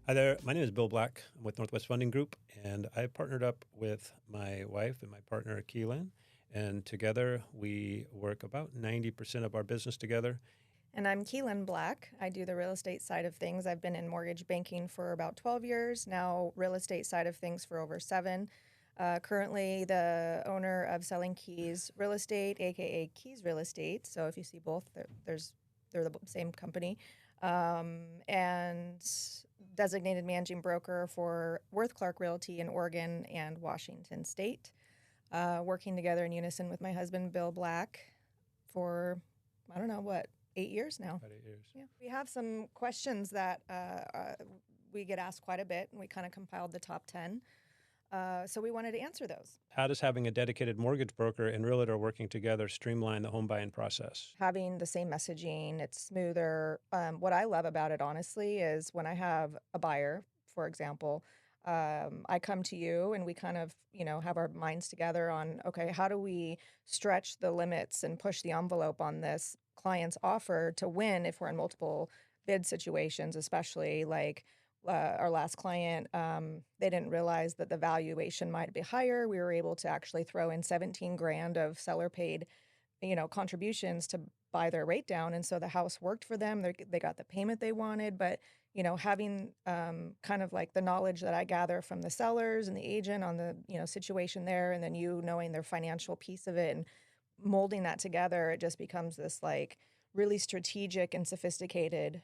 Hi there. My name is Bill Black. I'm with Northwest Funding Group, and I partnered up with my wife and my partner, Keelan, and together we work about 90% of our business together. And I'm Kelyn Black. I do the real estate side of things. I've been in mortgage banking for about 12 years, now real estate side of things for over 7. Currently the owner of Selling Keys Real Estate, aka Keys Real Estate. So if you see both, they're the same company. And designated managing broker for Worth Clark Realty in Oregon and Washington State. Working together in unison with my husband, Bill Black, for, I don't know, 8 years now. About 8 years. Yeah. We have some questions that we get asked quite a bit, and we kind of compiled the top 10. So we wanted to answer those. How does having a dedicated mortgage broker and realtor working together streamline the home buying process? Having the same messaging, it's smoother. What I love about it, honestly, is when I have a buyer, for example, I come to you and we kind of, have our minds together on, okay, how do we stretch the limits and push the envelope on this client's offer to win if we're in multiple bid situations, especially like our last client, they didn't realize that the valuation might be higher. We were able to actually throw in 17 grand of seller paid, contributions to buy their rate down. And so the house worked for them. They got the payment they wanted, but having kind of like the knowledge that I gather from the sellers and the agent on the, situation there, and then knowing their financial piece of it and molding that together, it just becomes this like really strategic and sophisticated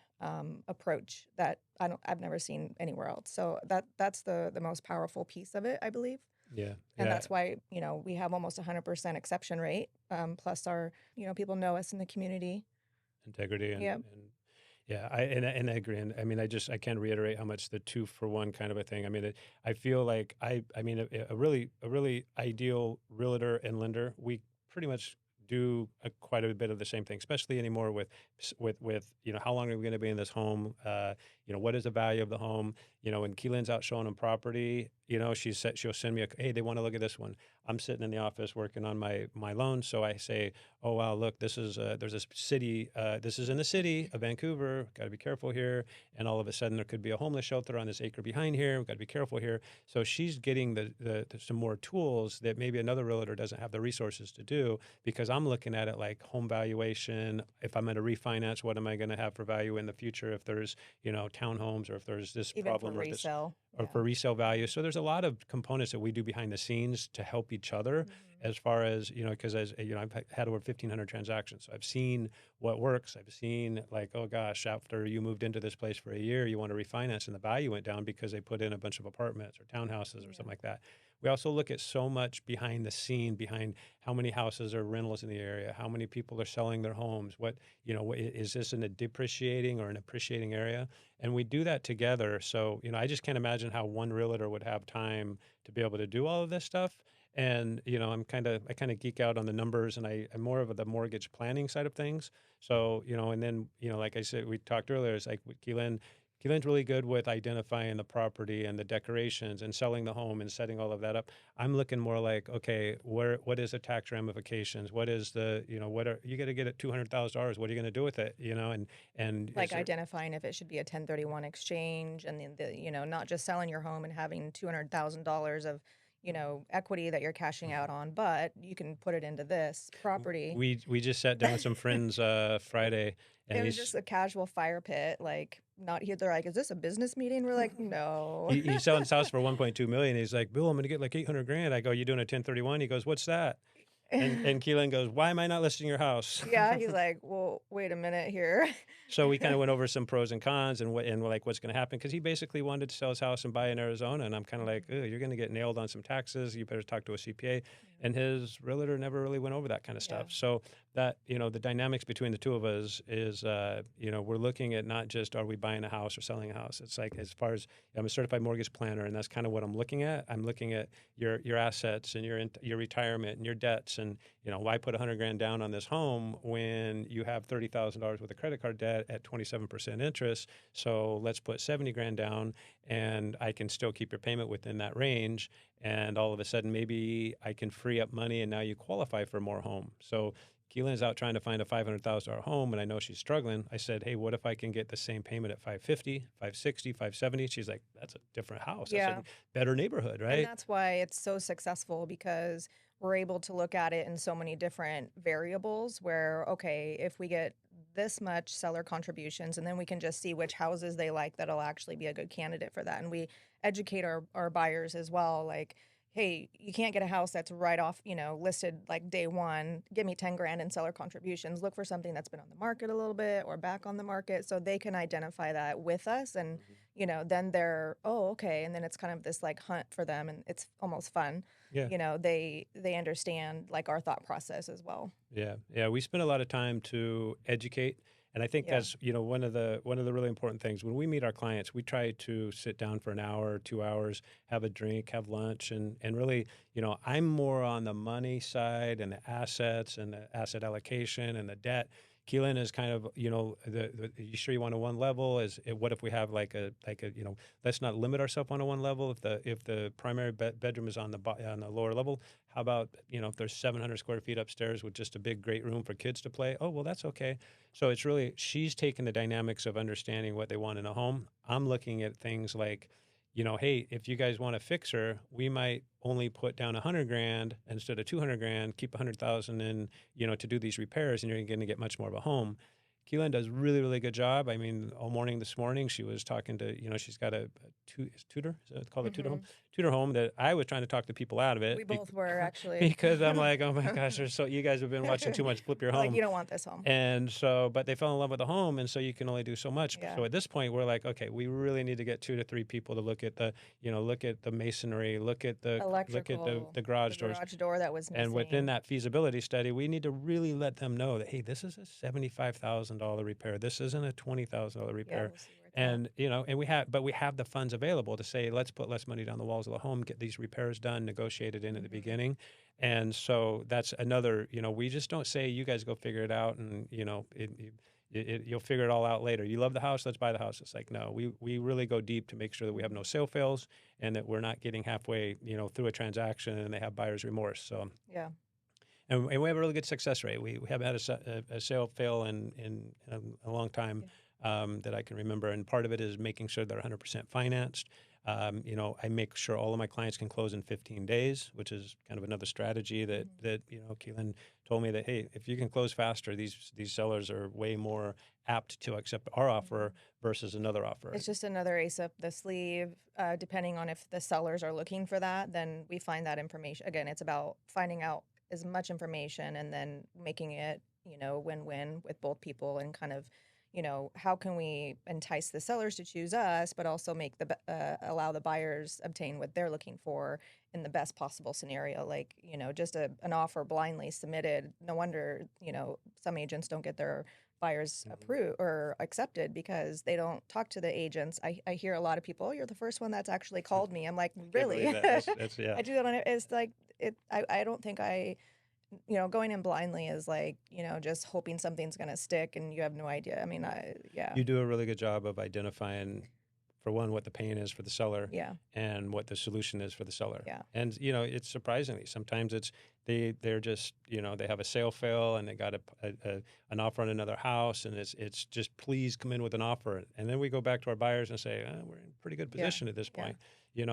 approach that I've never seen anywhere else. So that's the most powerful piece of it, I believe. Yeah. And that's why, we have almost 100% exception rate. Plus our, people know us in the community. Integrity and, Yep. and yeah, I agree. And I mean, I can't reiterate how much the 2-for-1 kind of a thing. I mean, I feel like a really ideal realtor and lender, we pretty much do quite a bit of the same thing, especially anymore with how long are we going to be in this home? What is the value of the home? When Keelan's out showing them property, she'll send me hey, they want to look at this one. I'm sitting in the office working on my loan, so I say, oh wow, look, this is there's a city. This is in the city of Vancouver. Got to be careful here. And all of a sudden, there could be a homeless shelter on this acre behind here. We've got to be careful here. So she's getting the some more tools that maybe another realtor doesn't have the resources to do, because I'm looking at it like home valuation. If I'm going to refinance, what am I going to have for value in the future? If there's townhomes, or if there's this Even problem for or resale. or for resale value. So there's a lot of components that we do behind the scenes to help each other, as far as, because I've had over 1,500 transactions. So I've seen what works. I've seen like, oh gosh, after you moved into this place for a year, you want to refinance and the value went down because they put in a bunch of apartments or townhouses or something like that. We also look at so much behind the scene, behind how many houses are rentals in the area, how many people are selling their homes, what is this in a depreciating or an appreciating area? And we do that together. So, I just can't imagine how one realtor would have time to be able to do all of this stuff. And, I kind of geek out on the numbers, and I'm more of the mortgage planning side of things. So, and then, like I said, we talked earlier, it's like with Keelan's really good with identifying the property and the decorations and selling the home and setting all of that up. I'm looking more like, okay, what is the tax ramifications? What is you got to get it $200,000. What are you going to do with it? And Like identifying if it should be a 1031 exchange, and then not just selling your home and having $200,000 of equity that you're cashing out on, but you can put it into this property. We just sat down with some friends Friday, and It was just a casual fire pit, like they're like, is this a business meeting? We're like, no. he's selling his house for 1.2 million. He's like, Bill, I'm going to get like 800 grand. I go, you doing a 1031? He goes, what's that? And Keelan goes, why am I not listing your house? Yeah, he's like, well, wait a minute here. So we kind of went over some pros and cons and what's going to happen, because he basically wanted to sell his house and buy in Arizona, and I'm kind of like, you're going to get nailed on some taxes. You better talk to a CPA. And his realtor never really went over that kind of stuff. So that the dynamics between the two of us is we're looking at not just are we buying a house or selling a house. It's like, as far as I'm a certified mortgage planner, and that's kind of what I'm looking at. I'm looking at your assets and your retirement and your debts, and why put 100 grand down on this home when you have $30,000 worth of credit card debt at 27% interest? So let's put 70 grand down, and I can still keep your payment within that range. and all of a sudden maybe I can free up money and now you qualify for more home. So Keelan's out trying to find a $500,000 home, and I know she's struggling. I said, hey, what if I can get the same payment at 550, 560, 570? She's like, that's a different house. That's Yeah. a better neighborhood, And right? that's why it's so successful because we're able to look at it in so many different variables where, okay, if we get this much seller contributions, and then we can just see which houses they like that'll actually be a good candidate for that. And we educate our buyers as well. Like, hey, you can't get a house that's right off, listed like day one. Give me 10 grand in seller contributions. Look for something that's been on the market a little bit or back on the market so they can identify that with us. And then they're, oh, okay. And then it's kind of this like hunt for them and it's almost fun. Yeah. They understand like our thought process as well. Yeah, yeah, we spend a lot of time to educate, and I think Yeah. that's one of the really important things. When we meet our clients, we try to sit down for an hour, 2 hours, have a drink, have lunch, and really, I'm more on the money side and the assets and the asset allocation and the debt. Keelan is kind of, you sure you want a one level? What if we have like a let's not limit ourselves on a one level. If the primary bedroom is on the lower level, how about, if there's 700 square feet upstairs with just a big, great room for kids to play? Oh, well, that's okay. So it's really, she's taking the dynamics of understanding what they want in a home. I'm looking at things like, hey, if you guys want a fixer, we might only put down 100 grand instead of 200 grand, keep 100,000 in, to do these repairs, and you're going to get much more of a home. Keelan does really, really good job. I mean, all morning this morning, she was talking to, she's got a tutor, is that called a tutor home? Tutor home that I was trying to talk the people out of it. We both were actually. Because I'm like, oh my gosh, you guys have been watching too much Flip Your Home. Like, you don't want this home. And so, but they fell in love with the home, and so you can only do so much. Yeah. So at this point, we're like, okay, we really need to get 2 to 3 people to look at the masonry, look at the Electrical, the garage doors. garage door that was missing. And within that feasibility study, we need to really let them know that, hey, this is a $75,000 repair. This isn't a $20,000 repair. We'll see where it's And and we have the funds available to say, let's put less money down the walls of the home, get these repairs done, negotiated in at the beginning. And so that's another, we just don't say, you guys go figure it out, and you'll figure it all out later. You love the house, let's buy the house. It's like, no, we really go deep to make sure that we have no sale fails and that we're not getting halfway, through a transaction and they have buyer's remorse. So Yeah. and we have a really good success rate. We haven't had a sale fail in a long time that I can remember. And part of it is making sure they're 100% financed. I make sure all of my clients can close in 15 days, which is kind of another strategy that Keelan told me that, hey, if you can close faster, these sellers are way more apt to accept our offer versus another offer. It's just another ace up the sleeve. Depending on if the sellers are looking for that, then we find that information. Again, it's about finding out as much information and then making it, win-win with both people and kind of, how can we entice the sellers to choose us, but also make allow the buyers obtain what they're looking for in the best possible scenario. Like, just an offer blindly submitted. No wonder, some agents don't get their buyers approved or accepted because they don't talk to the agents. I hear a lot of people, oh, you're the first one that's actually called me. I'm like, really? That's yeah. I do that on it. It's like, I don't think going in blindly is like, just hoping something's going to stick and you have no idea. I mean, yeah. You do a really good job of identifying, for one, what the pain is for the seller, Yeah. and what the solution is for the seller. Yeah. And it's surprisingly, sometimes they're just, they have a sale fail and they got an offer on another house, and it's just, please come in with an offer. And then we go back to our buyers and say, we're in pretty good position at this point.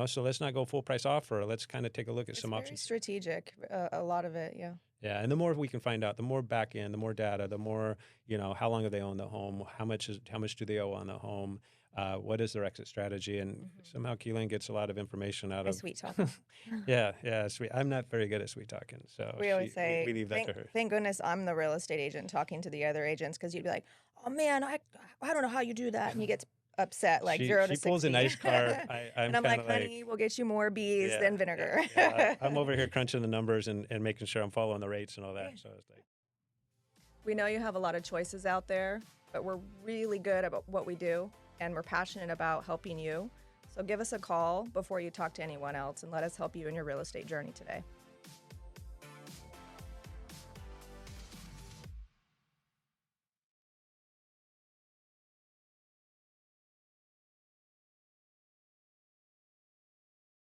So let's not go full price offer. Let's kind of take a look at some options. It's very strategic, a lot of it, yeah. Yeah, and the more we can find out, the more back end, the more data, the more, how long have they owned the home, how much do they owe on the home, what is their exit strategy, and somehow Keelan gets a lot of information out of sweet talking. yeah, sweet. I'm not very good at sweet talking, so we always say we leave that to her. Thank goodness I'm the real estate agent talking to the other agents, because you'd be like, oh man, I don't know how you do that, and he gets upset like 0 to 60. She pulls a nice car. And I'm like, honey, we'll get you more bees than vinegar. I'm over here crunching the numbers and making sure I'm following the rates and all that. So it's like, we know you have a lot of choices out there, but we're really good about what we do, and we're passionate about helping you. So give us a call before you talk to anyone else, and let us help you in your real estate journey today.